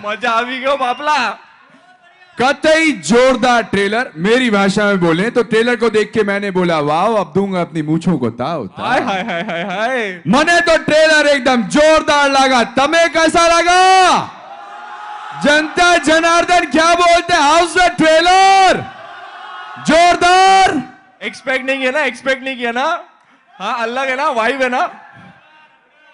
मजा आ भी गयो बापला। कतई जोरदार ट्रेलर। मेरी भाषा में बोले तो ट्रेलर को देख के मैंने बोला वाह, अब दूंगा अपनी मूछों को ताव ताव। हाय हाय हाय हाय हाय। मने तो ट्रेलर एकदम जोरदार लगा, तमें कैसा लगा? जनता जनार्दन क्या बोलते हैं? हाउस द ट्रेलर जोरदार। एक्सपेक्ट नहीं किया ना, एक्सपेक्ट नहीं किया ना। हाँ अलग है ना, वाइब है ना।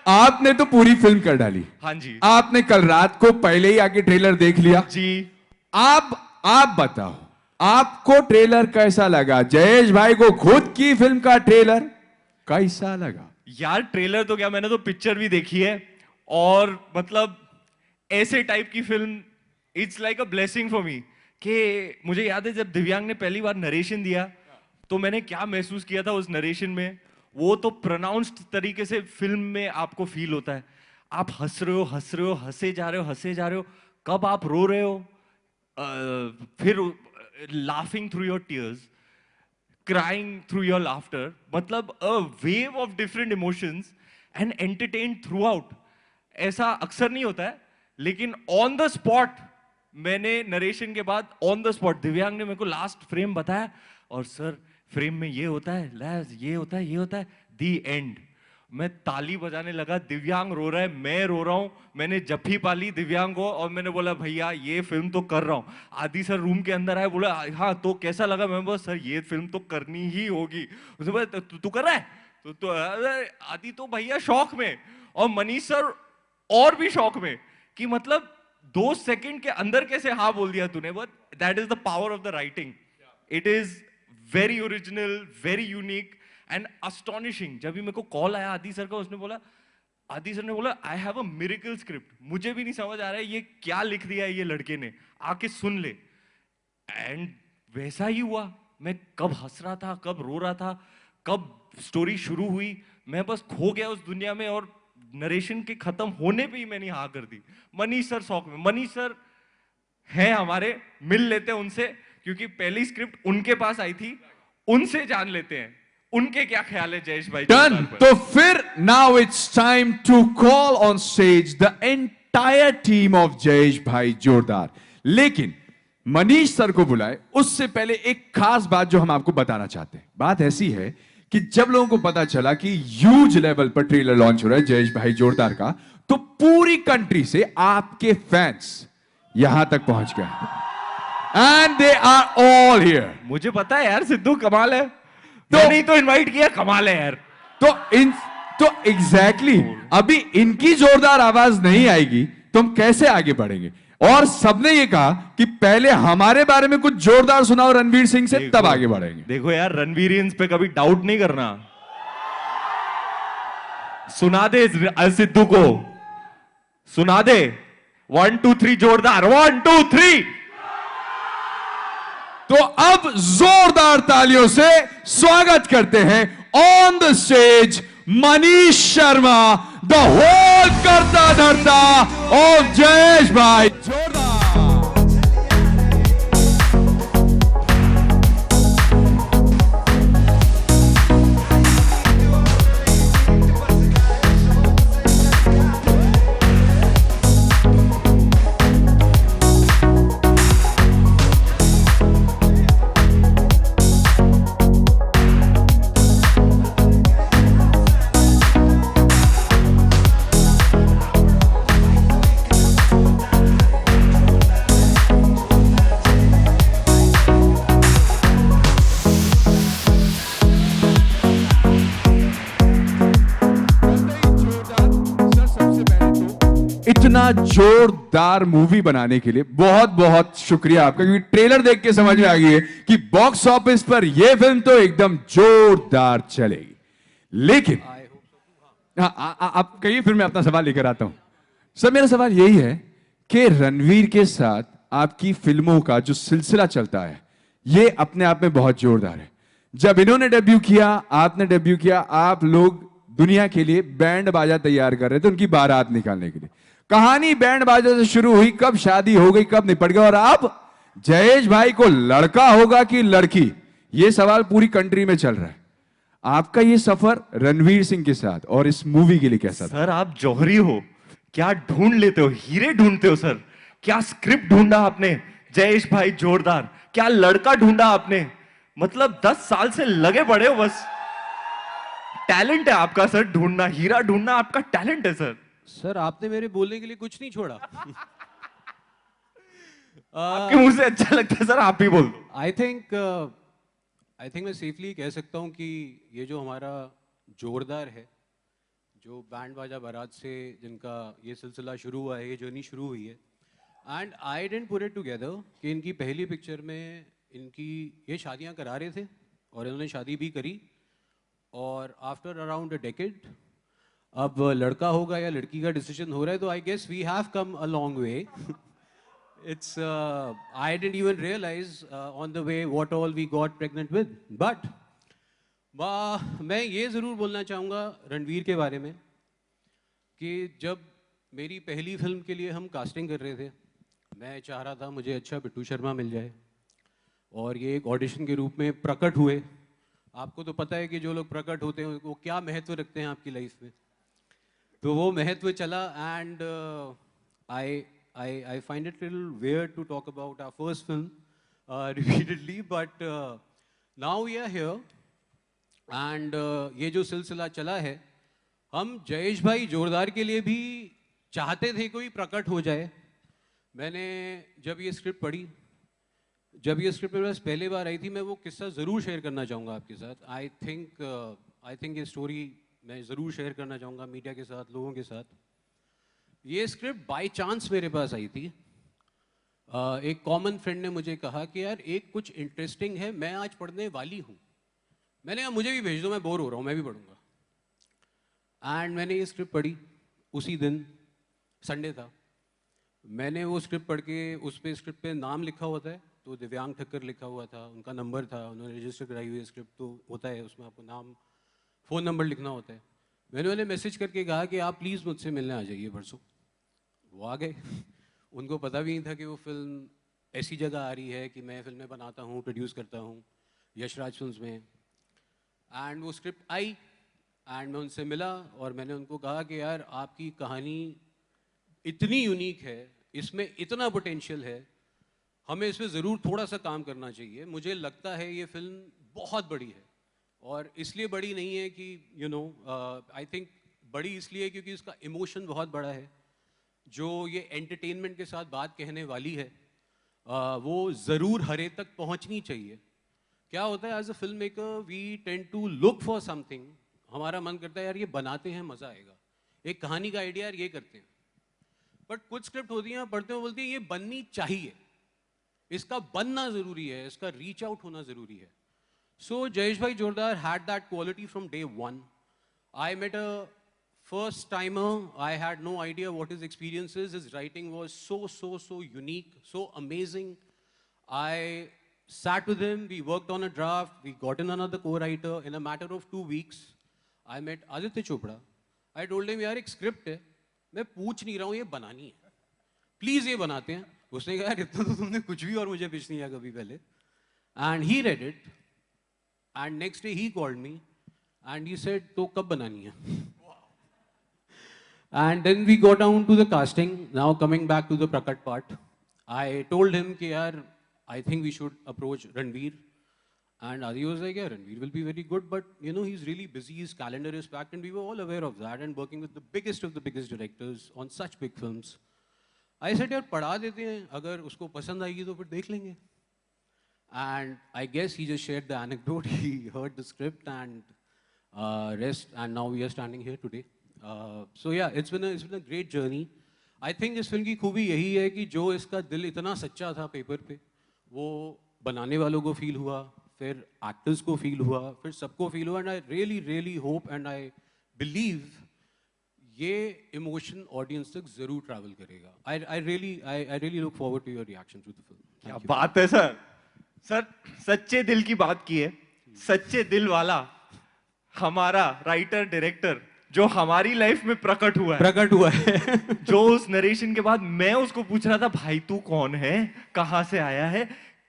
आपने तो पूरी फिल्म कर डाली। हाँ जी। आपने कल रात को पहले ही आके ट्रेलर देख लिया जी। आप बताओ आपको ट्रेलर कैसा लगा? जयेश भाई को खुद की फिल्म का ट्रेलर कैसा लगा? यार ट्रेलर तो क्या, मैंने तो पिक्चर भी देखी है और मतलब ऐसे टाइप की film it's like a blessing for me. कि मुझे याद है जब दिव्यांग ने पहली बार नरेशन दिया तो मैंने क्या महसूस किया था उस नरेशन में। वो तो प्रोनाउंस्ड तरीके से फिल्म में आपको फील होता है। आप हंस रहे हो, हंसे जा रहे हो, हंसे जा रहे हो, कब आप रो रहे हो, फिर laughing through your tears, crying through your laughter, मतलब a wave of different emotions and entertain throughout. ऐसा अक्सर नहीं होता है, लेकिन ऑन द स्पॉट मैंने नरेशन के बाद ऑन द स्पॉट दिव्यांग ने मेरे को लास्ट फ्रेम बताया और सर फ्रेम में ये होता है, लैज ये होता है, ये होता है, दी एंड। मैं ताली बजाने लगा, दिव्यांग रो रहा है, मैं रो रहा हूं। मैंने जफ्फी पाली दिव्यांग को और मैंने बोला भैया ये फिल्म तो कर रहा हूं। आदि सर रूम के अंदर आए, बोला हाँ तो कैसा लगा? मैं बोला सर ये फिल्म तो करनी ही होगी। उसने बोला तू कर रहा है? तो आदि तो भैया शौक में, और मनीष सर और भी शौक में कि मतलब 2 सेकंड के अंदर कैसे हाँ बोल दिया तूने। But that is the power of the writing. It is very original, very unique and astonishing. जब भी मेरे को कॉल आया आदि सर का, आदि सर ने बोला I have a miracle script, मुझे भी नहीं समझ आ रहा है ये क्या लिख दिया है ये लड़के ने, आके सुन ले। एंड वैसा ही हुआ। मैं कब हंस रहा था, कब रो रहा था, कब स्टोरी शुरू हुई, मैं बस खो गया उस दुनिया में। और नरेशन के खत्म होने पे ही मैंने हाँ कर दी। मनीष सर शौक में, मनीष सर है हमारे, मिल लेते हैं उनसे क्योंकि पहली स्क्रिप्ट उनके पास आई थी, उनसे जान लेते हैं उनके क्या ख्याल है जयेश भाई। डन। तो फिर now it's time to call on stage the entire team of Jayesh Bhai Jordaar. लेकिन मनीष सर को बुलाए उससे पहले एक खास बात जो हम आपको बताना चाहते हैं। बात ऐसी है कि जब लोगों को पता चला कि ह्यूज लेवल पर ट्रेलर लॉन्च हो रहा है जयेश भाई जोरदार का, तो पूरी कंट्री से आपके फैंस यहां तक पहुंच गए and they are all here. मुझे पता है यार सिद्धू कमाल है, तो नहीं तो इनवाइट किया, कमाल है यार। तो एग्जैक्टली अभी इनकी जोरदार आवाज नहीं आएगी तो हम कैसे आगे बढ़ेंगे? और सबने ये कहा कि पहले हमारे बारे में कुछ जोरदार सुनाओ रणवीर सिंह से, तब आगे बढ़ेंगे। देखो यार रणवीरियंस पे कभी डाउट नहीं करना। सुना दे सिद्धू को, सुना दे 1 2 3 जोरदार 1 2 3। तो अब जोरदार तालियों से स्वागत करते हैं on the stage Manish Sharma, the whole करता धरता ऑफ जयेश भाई जोरदार। इतना जोरदार मूवी बनाने के लिए बहुत बहुत शुक्रिया आपका, क्योंकि ट्रेलर देख के समझ में आ गई है कि बॉक्स ऑफिस पर यह फिल्म तो एकदम जोरदार चलेगी। लेकिन आप कहिए, फिर मैं अपना सवाल लेकर आता हूं। सर मेरा सवाल यही है कि रणवीर के साथ आपकी फिल्मों का जो सिलसिला चलता है ये अपने आप में बहुत जोरदार है। जब इन्होंने डेब्यू किया, आपने डेब्यू किया, आप लोग दुनिया के लिए बैंड बाजा तैयार कर रहे थे उनकी बारात निकालने के लिए। कहानी बैंड बाजा से शुरू हुई, कब शादी हो गई, कब निपट गया, और अब जयेश भाई को लड़का होगा कि लड़की, ये सवाल पूरी कंट्री में चल रहा है। आपका ये सफर रणवीर सिंह के साथ और इस मूवी के लिए कैसा था? सर आप जौहरी हो, क्या ढूंढ लेते हो, हीरे ढूंढते हो सर। क्या स्क्रिप्ट ढूंढा आपने जयेश भाई, जोरदार। क्या लड़का ढूंढा आपने, मतलब 10 साल से लगे पड़े हो बस। टैलेंट है आपका सर, ढूंढना, हीरा ढूंढना आपका टैलेंट है सर। सर आपने मेरे बोलने के लिए कुछ नहीं छोड़ा। आपके मुंह से अच्छा लगता है सर, आप ही बोल दो। आई थिंक मैं सेफली कह सकता हूँ कि ये जो हमारा जोरदार है, जो बैंड बाजा बारात से जिनका ये सिलसिला शुरू हुआ है, ये जर्नी शुरू हुई है, and I didn't put it together कि इनकी पहली पिक्चर में इनकी ये शादियाँ करा रहे थे और इन्होंने शादी भी करी, और आफ्टर अराउंड अ डेकेड अब लड़का होगा या लड़की का डिसीजन हो रहा है, तो I guess we have come a long way. It's I didn't even realize on the way what all we got pregnant with. But मैं ये ज़रूर बोलना चाहूँगा रणवीर के बारे में कि जब मेरी पहली फिल्म के लिए हम कास्टिंग कर रहे थे, मैं चाह रहा था मुझे अच्छा बिट्टू शर्मा मिल जाए और ये एक ऑडिशन के रूप में प्रकट हुए। आपको तो पता है कि जो लोग प्रकट होते हैं वो क्या महत्व रखते हैं आपकी लाइफ में, तो वो महत्व चला। And I find it a little weird to talk about our first film repeatedly, but now we are here and ये जो सिलसिला चला है, हम जयेश भाई जोरदार के लिए भी चाहते थे कोई प्रकट हो जाए। मैंने जब ये स्क्रिप्ट पढ़ी, जब ये स्क्रिप्ट मेरे पास पहली बार आई थी, मैं वो किस्सा ज़रूर शेयर करना चाहूँगा आपके साथ। आई थिंक ये स्टोरी मैं ज़रूर शेयर करना चाहूँगा मीडिया के साथ, लोगों के साथ। ये स्क्रिप्ट बाय चांस मेरे पास आई थी। एक कॉमन फ्रेंड ने मुझे कहा कि यार एक कुछ इंटरेस्टिंग है, मैं आज पढ़ने वाली हूँ। मैंने कहा मुझे भी भेज दो, मैं बोर हो रहा हूँ, मैं भी पढ़ूंगा। एंड मैंने ये स्क्रिप्ट पढ़ी उसी दिन, संडे था। मैंने वो स्क्रिप्ट पढ़ के, उस पर स्क्रिप्ट पे नाम लिखा होता है, तो दिव्यांग ठक्कर लिखा हुआ था, उनका नंबर था, उन्होंने रजिस्टर कराई हुई स्क्रिप्ट, तो होता है उसमें आपको नाम, फ़ोन नंबर लिखना होता है। मैंने उन्हें मैसेज करके कहा कि आप प्लीज़ मुझसे मिलने आ जाइए परसों। वो आ गए। उनको पता भी नहीं था कि वो फिल्म ऐसी जगह आ रही है कि मैं फिल्में बनाता हूँ, प्रोड्यूस करता हूँ यशराज फिल्म्स में। एंड वो स्क्रिप्ट आई एंड मैं उनसे मिला और मैंने उनको कहा कि यार आपकी कहानी इतनी यूनिक है, इसमें इतना पोटेंशियल है, हमें इसमें ज़रूर थोड़ा सा काम करना चाहिए। मुझे लगता है ये फिल्म बहुत बड़ी है, और इसलिए बड़ी नहीं है कि आई थिंक बड़ी इसलिए क्योंकि इसका इमोशन बहुत बड़ा है। जो ये एंटरटेनमेंट के साथ बात कहने वाली है वो ज़रूर हर एक तक पहुंचनी चाहिए। क्या होता है as a film maker, we tend to look for something, हमारा मन करता है यार ये बनाते हैं, मज़ा आएगा, एक कहानी का आइडिया यार ये करते हैं। बट कुछ स्क्रिप्ट होती हैं, पढ़ते हो बोलती हैं ये बननी चाहिए, इसका बनना ज़रूरी है, इसका रीच आउट होना ज़रूरी है। सो Jayesh Bhai Jordaar had that quality from day one. I met a first timer, I had no idea what his experience is. His writing was so unique, so amazing. I sat with him, we worked on a draft, we got in another co-writer. In a matter of 2 weeks, I met Aditya Chopra. I told him, यार एक script है, मैं पूछ नहीं रहा हूँ, ये बनानी है, प्लीज़ ये बनाते हैं। उसने कहा यार इतना तो तुमने कुछ भी और मुझे पिच नहीं किया कभी पहले। And he read it, and next day he called me, and he said, तो कब बनानी है? And then we got down to the casting. Now coming back to the Prakat part, I told him कि यार I think we should approach Ranveer. And Adi was like, yeah, Ranveer will be very good, but he's really busy, his calendar is packed, and we were all aware of that, and working with the biggest of the biggest directors on such big films. I said यार पढ़ा देते हैं, अगर उसको पसंद आएगी तो फिर देख लेंगे। And I guess he just shared the anecdote, he heard the script and rest, and now we are standing here today. So yeah, it's been a great journey. I think इस फिल्म की खूबी यही है कि जो इसका दिल इतना सच्चा था पेपर पे, वो बनाने वालों को फील हुआ, फिर एक्टर्स को फील हुआ, फिर सबको फील हुआ। And I really hope and I believe ये इमोशन ऑडियंस तक जरूर ट्रैवल करेगा। I really look forward to your reaction to the film. क्या बात है सर, सर सच्चे दिल की बात की है, सच्चे दिल वाला हमारा राइटर डायरेक्टर जो हमारी लाइफ में प्रकट हुआ है जो उस नरेशन के बाद मैं उसको पूछ रहा था, भाई तू कौन है, कहां से आया है,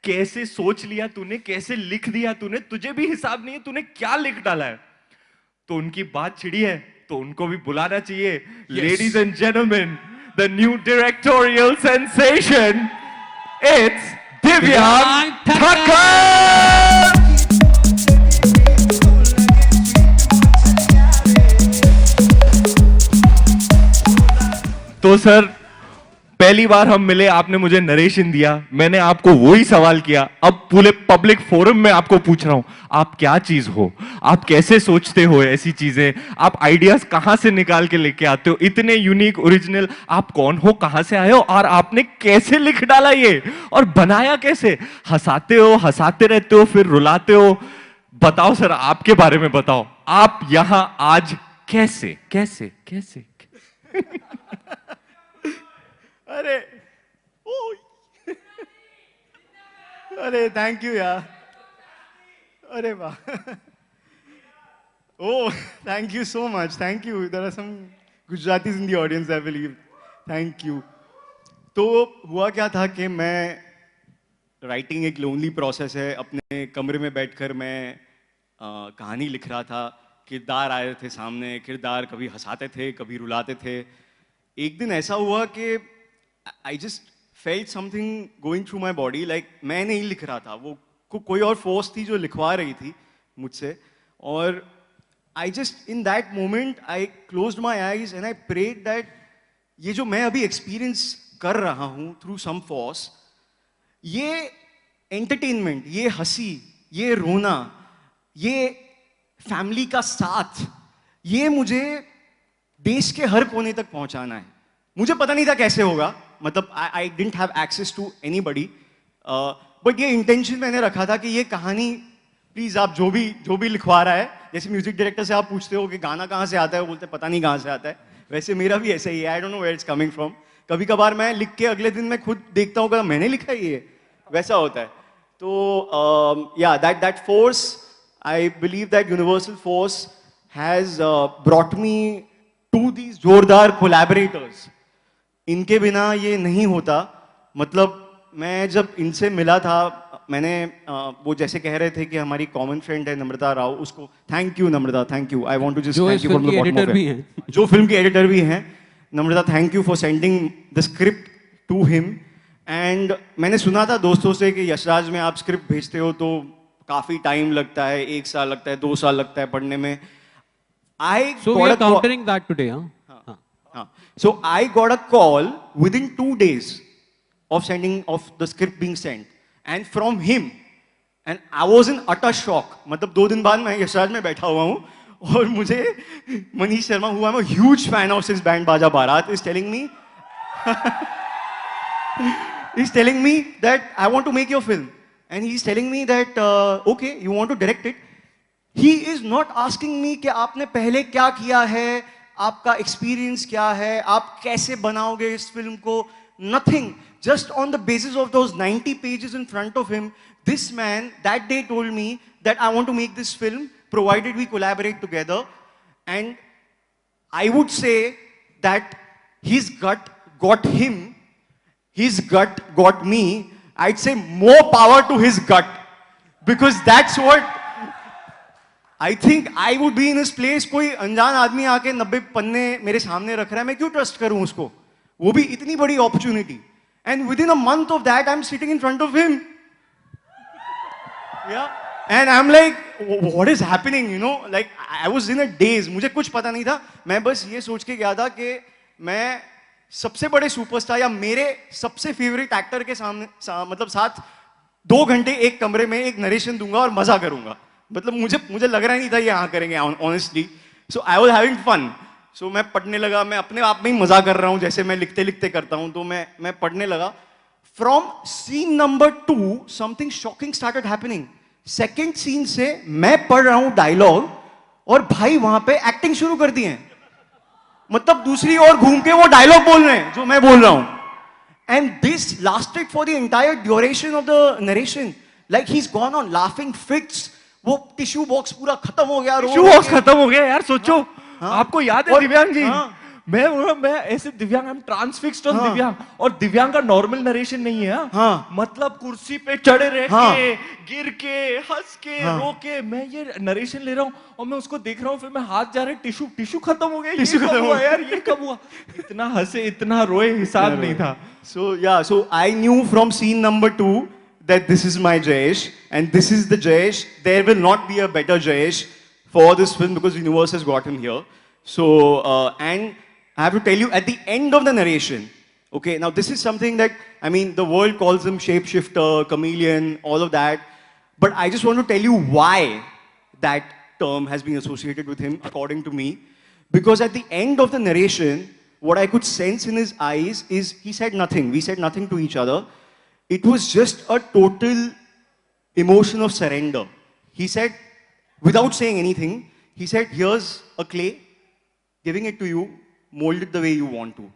कैसे सोच लिया तूने, कैसे लिख दिया तूने, तुझे भी हिसाब नहीं है तूने क्या लिख डाला है। तो उनकी बात छिड़ी है तो उनको भी बुलाना चाहिए। Ladies and gentleman, the new directorial sensation. It's Divyang Thakkar. तो सर पहली बार हम मिले, आपने मुझे नरेशन दिया, मैंने आपको वही सवाल किया, अब पूरे पब्लिक फोरम में आपको पूछ रहा हूं, आप क्या चीज हो, आप कैसे सोचते हो ऐसी चीजें, आप आइडियाज कहां से निकाल के लेके आते हो, इतने यूनिक ओरिजिनल, आप कौन हो, कहां से आए हो, और आपने कैसे लिख डाला ये और बनाया कैसे, हंसाते हो, हंसाते रहते हो, फिर रुलाते हो, बताओ सर आपके बारे में बताओ, आप यहां आज कैसे कैसे कैसे अरे ओ अरे थैंक यू यार, अरे वाह, oh thank you so much, thank you, there are some Gujaratis in the audience I believe, thank you. तो हुआ क्या था कि मैं, राइटिंग एक लोनली प्रोसेस है, अपने कमरे में बैठकर मैं कहानी लिख रहा था, किरदार आए थे सामने, किरदार कभी हंसाते थे कभी रुलाते थे। एक दिन ऐसा हुआ कि I just felt something going through my body, like मैं नहीं लिख रहा था, वो कोई और फोर्स थी जो लिखवा रही थी मुझसे, और I just in that moment I closed my eyes and I prayed that ये जो मैं अभी एक्सपीरियंस कर रहा हूँ थ्रू सम फोर्स, ये एंटरटेनमेंट, ये हंसी, ये रोना, ये फैमिली का साथ, ये मुझे देश के हर कोने तक पहुंचाना है। मुझे पता नहीं था कैसे होगा, मतलब I didn't have access to anybody, but ये इंटेंशन मैंने रखा था कि ये कहानी प्लीज आप जो भी लिखवा रहा है, जैसे म्यूजिक डायरेक्टर से आप पूछते हो कि गाना कहाँ से आता है, वो बोलते पता नहीं कहाँ से आता है, वैसे मेरा भी ऐसा ही है, I don't know where it's coming from. कभी कभार मैं लिख के अगले दिन मैं खुद देखता हूँ कि मैंने लिखा है ये, वैसा होता है। तो या that force, I believe that universal force has brought me to these जोरदार कोलैबोरेटर्स। इनके बिना ये नहीं होता। मतलब मैं जब इनसे मिला था, मैंने वो जैसे कह रहे थे कि हमारी कॉमन फ्रेंड है नम्रता राव, उसको thank you Namrata, thank you, I want to just thank you from the bottom of it, जो फिल्म की एडिटर भी हैं। Namrata, thank you for sending the script to him. And मैंने सुना था दोस्तों से कि यशराज में आप स्क्रिप्ट भेजते हो तो काफी टाइम लगता है, 1 साल लगता है, 2 साल लगता है पढ़ने में। So we are countering that today, huh? So I got a call within 2 days of the script being sent, and from him, and I was in utter shock. मतलब 2 दिन बाद मैं यशराज में बैठा हुआ हूँ और मुझे Manish Sharma, who I'm a huge fan of since Band Baja Bharat, is telling me that I want to make your film, and he's telling me that okay, you want to direct it. He is not asking me कि आपने पहले क्या किया है, आपका experience क्या है, आप कैसे बनाओगे इस फिल्म को, nothing. Just on the basis of those 90 pages in front of him, this man that day told me that I want to make this film, provided we collaborate together. And I would say that his gut got him, his gut got me. I'd say more power to his gut, because that's what I think I would be in his place. कोई अनजान आदमी आके 90 पन्ने मेरे सामने रख रहा है, मैं क्यों ट्रस्ट करूं उसको, वो भी इतनी बड़ी opportunity. And within a month of that, I'm sitting in front of him. Yeah. And I'm like, what is happening, you know? Like, I was in a daze. मुझे कुछ पता नहीं था। मैं बस ये सोच के गया था कि मैं सबसे बड़े सुपरस्टार या मेरे सबसे फेवरेट एक्टर के सामने मतलब साथ 2 घंटे एक कमरे में एक नरेशन दूंगा और मजा करूंगा। मतलब मुझे लग रहा ही नहीं था ये यहाँ करेंगे, honestly. So I was having fun. So मैं पढ़ने लगा, मैं अपने आप में ही मजा कर रहा हूँ, जैसे मैं लिखते लिखते करता हूँ। तो मैं पढ़ने लगा। From scene number 2 something shocking started happening. Second scene से मैं पढ़ रहा हूँ डायलॉग और भाई वहां पे एक्टिंग शुरू कर दी है। मतलब दूसरी ओर घूम के वो डायलॉग बोल रहे हैं जो मैं बोल रहा हूँ। And this lasted for the entire duration of the narration. Like he is gone on laughing fits. वो टिश्यू बॉक्स पूरा खत्म हो गया। टिश्यू बॉक्स खत्म हो गया यार, सोचो। आपको याद है दिव्यांग जी, मैं ऐसे दिव्यांग, आई एम ट्रांसफिक्स्ड ऑन दिव्यांग, और दिव्यांग का नॉर्मल नरेशन नहीं है। हाँ। मतलब कुर्सी पे चढ़े रह हाँ। के, गिर के, हंस के, रो के, मैं ये नरेशन ले रहा हूँ और मैं उसको देख रहा हूँ, फिर मैं हाथ जा रहा है, टिश्यू खत्म हो गया, ये टिश्यू कब खत्म हुआ हो यार, ये कब हुआ? इतना हंसे, इतना रोए, हिसाब नहीं था। So I knew from scene number 2 that this is my Jayesh, and this is the Jayesh. There will not be a better Jayesh for this film because Universe has got him here. So, and I have to tell you, at the end of the narration, okay, now this is something that, I mean, the world calls him shapeshifter, chameleon, all of that. But I just want to tell you why that term has been associated with him, according to me. Because at the end of the narration, what I could sense in his eyes is he said nothing. We said nothing to each other. It was just a total emotion of surrender. He said, without saying anything, he said, here's a clay, giving it to you, mold it the way you want to.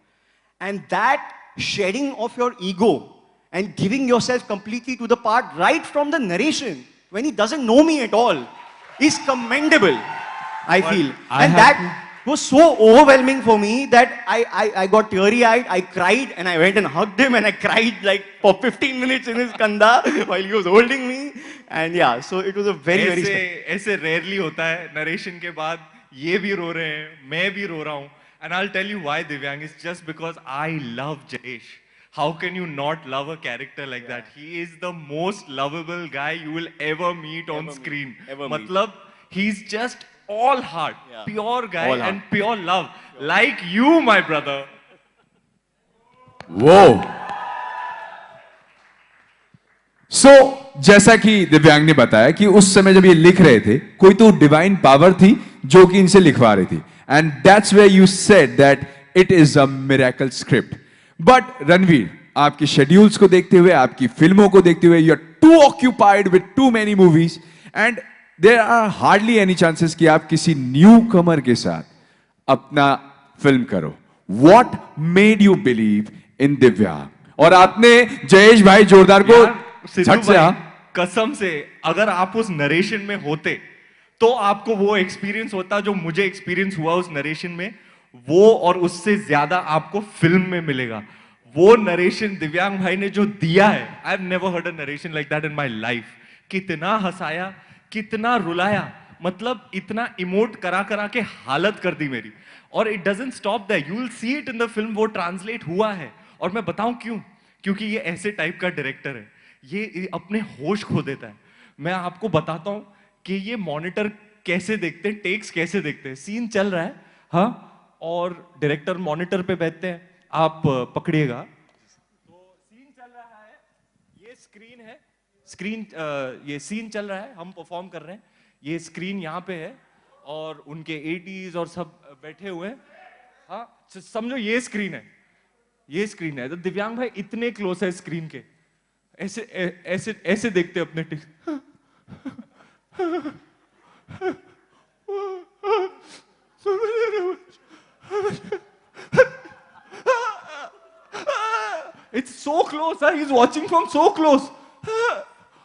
And that shedding of your ego and giving yourself completely to the part right from the narration, when he doesn't know me at all, is commendable, I feel. And that was so overwhelming for me that I got teary-eyed, I cried, and I went and hugged him, and I cried like for 15 minutes in his kanda while he was holding me. And yeah, so it was a very, very special. ऐसे rarely होता है, narration के बाद ये भी रो रहे हैं, मैं भी रो रहा हूँ. And I'll tell you why, Divyang, it's just because I love Jayesh. How can you not love a character like that? He is the most lovable guy you will ever meet on screen. Matlab, he's just all heart, pure guy All heart. and pure love. Like you, my brother. वो जैसा कि दिव्यांग ने बताया कि उस समय जब ये लिख रहे थे, कोई तो डिवाइन पावर थी जो कि इनसे लिखवा रही थी. And that's where you said that it is a miracle script. But Ranveer, आपके शेड्यूल्स को देखते हुए, आपकी फिल्मों को देखते हुए, you are too occupied with too many movies, and there are hardly any chances कि आप किसी न्यू कमर के साथ अपना फिल्म करो. What made you believe in दिव्यांग? और आपने जयेश भाई जोरदार को झट से, कसम से, अगर आप उस नरेशन में होते तो आपको वो एक्सपीरियंस होता जो मुझे एक्सपीरियंस हुआ उस नरेशन में, वो और उससे ज्यादा आपको फिल्म में मिलेगा. वो नरेशन दिव्यांग भाई ने जो दिया है, I have never heard a narration like that in my life. कितना हंसाया, कितना रुलाया, मतलब इतना इमोट करा करा के हालत कर दी मेरी. और it doesn't stop that, you will see it in the film. वो ट्रांसलेट हुआ है. और मैं बताऊं क्यों? क्योंकि ये ऐसे टाइप का डायरेक्टर है, ये अपने होश खो देता है. मैं आपको बताता हूं कि ये मॉनिटर कैसे देखते हैं, टेक्स कैसे देखते हैं. सीन चल रहा है, हाँ, और डायरेक्टर मॉनिटर पे बैठते हैं. आप पकड़िएगा, तो सीन चल रहा है, ये स्क्रीन है, स्क्रीन, ये सीन चल रहा है, हम परफॉर्म कर रहे हैं, ये स्क्रीन यहाँ पे है और उनके एडीज और सब बैठे हुए हैं. हाँ, समझो ये स्क्रीन है, ये स्क्रीन है. तो दिव्यांग भाई इतने क्लोज है स्क्रीन के, ऐसे ऐसे ऐसे देखते अपने टिक. It's so close, he's watching from so close.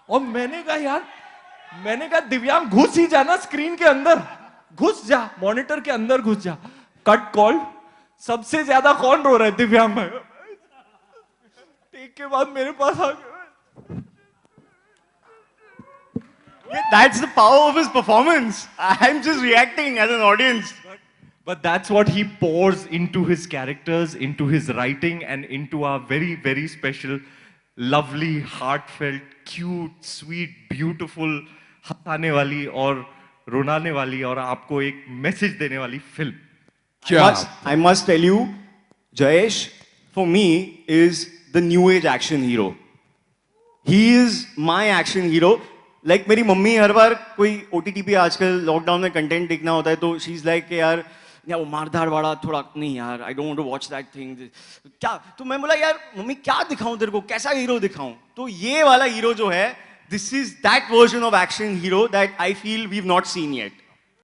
और मैंने कहा दिव्यांग घुस ही जाना स्क्रीन के अंदर, घुस जा, मॉनिटर के अंदर घुस जा. Cut call. सबसे ज्यादा कौन रो रहा है? दिव्यांग भाई. टेक के बाद मेरे पास आ गया. That's the power of his performance. I'm just reacting as an audience. But that's what he pours into his characters, into his writing, and into our very, very special, lovely, heartfelt, cute, sweet, beautiful, हंसाने वाली और रुलाने वाली और आपको एक message देने वाली film. I must tell you, Jayesh, for me, is the new age action hero. He is my action hero. Like मेरी मम्मी हर बार कोई OTT पे आजकल लॉकडाउन में कंटेंट देखना होता है तो शी इज लाइक यार वो मारधाड़ वाला थोड़ा नहीं यार, I don't want to watch that thing. क्या? तो मैं बोला यार मम्मी क्या दिखाऊं तेरे को, कैसा हीरो दिखाऊं? तो ये वाला हीरो जो है, this is that version of action hero that I feel we have not seen yet.